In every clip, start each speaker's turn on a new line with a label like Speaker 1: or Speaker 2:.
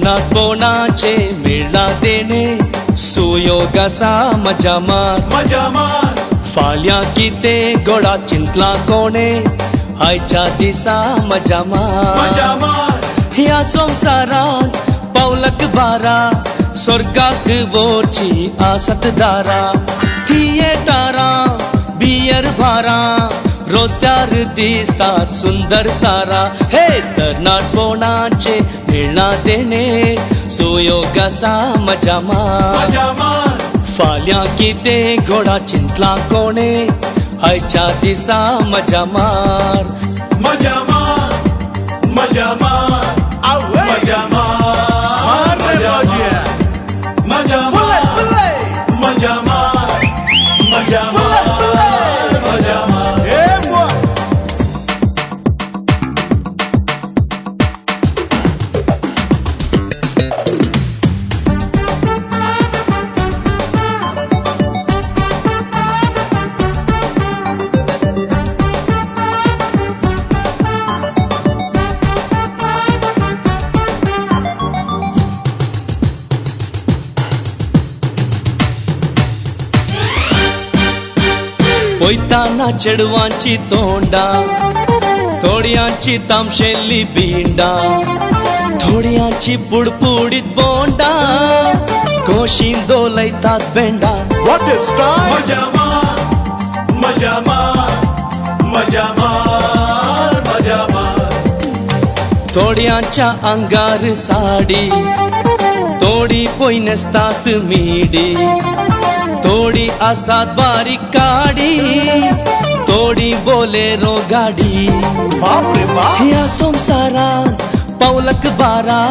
Speaker 1: तरणाट पोणाचे मेळा देणे सुयोगाचा मजा मार फाल्यां किते गोडा चिंतला कोणे आयच्या दिसा मजा मार ह्या संवसारांत पावलक बारा स्वर्गाक बोरची आसत दारा थिएटरां बियर बारां रस्त्यार दिसतात सुंदर तारा हे तरणाटपणाचे मेळा देणे सुयोगाचा मजा मार फाल्यां किते घोडा चिंतला कोणे आयच्या दिसा मजा मार
Speaker 2: मजा मार मजा मार मजा मार मजा मार मजा मार मजा मार मजा मार
Speaker 1: पळयताना चेडवांची तोंडां थोड्यांची तामशेल्ली बिंडां थोड्यांची पुडपुडीत बोंडां खोशीन दोलयतात बेंडां
Speaker 2: मजा मार मजा मार मजा मार मजा मार
Speaker 1: थोड्यांच्या आंगार साडी थोडी पळय नेसतात मिडी थोडी आसात बारीक गाडी थोडी बोलेरो गाडी ह्या संवसारांत पावलक बारा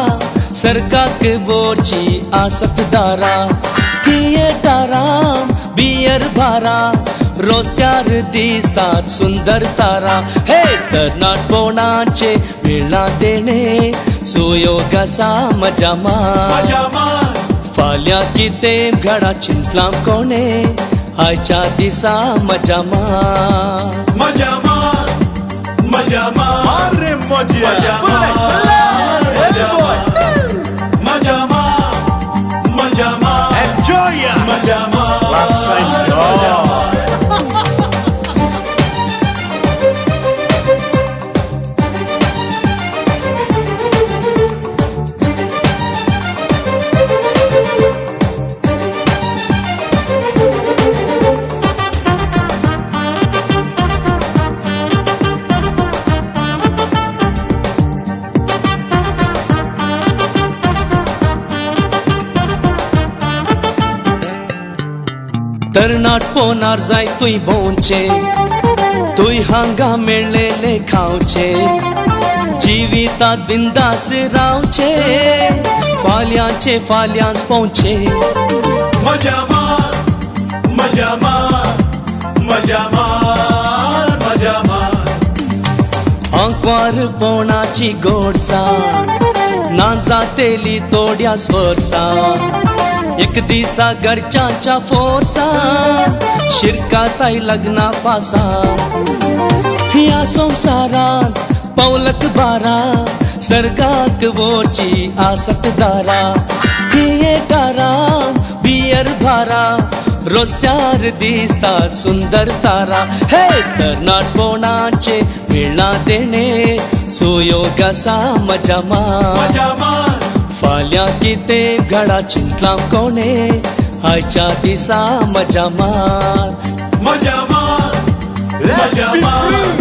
Speaker 1: सर्गाक बोरची आसत दारा थिएटरां बियर बारा रस्त्यार दिसतात सुंदर तारा हे तरणाटपणाचे मेळा देणे सुयोगाचा मजा मार फाल्यां किते घडा चिंतला कोणे आयच्या दिसा मजा मार
Speaker 2: मजा मार मजा मार मजा मार मजा मार मजा मार
Speaker 3: Enjoy ya!
Speaker 2: मजा मार
Speaker 3: Let's enjoy!
Speaker 1: तरणाटपणार जाय तुय भोंवचे तुय हांगा मेळ्ळेले खावचे जिवितात बिंदास रावचे फाल्यांचे फाल्यांच पोवचे
Speaker 2: मजा मार मजा मार मजा मार मजा मार
Speaker 1: आंकवार पोणाची गोडसाण ना जातेली तोड्या स्वर्सा एक दिसा घरच्यांच्या फोर्सान शिरकात आई लग्ना पासा ह्या संवसारांत पावलक बारा सर्गाक बोरची आसत दारा थिएटरां बियर बारा रस्त्यार दिसतात सुंदर तारा हे तरणाटपणाचे मेळा देणे सुयोगाचा मजा मार फाल्यां किते घडा चिंतला कोणे आयच्या दिसा मजा मार
Speaker 2: मजा मार मजा मार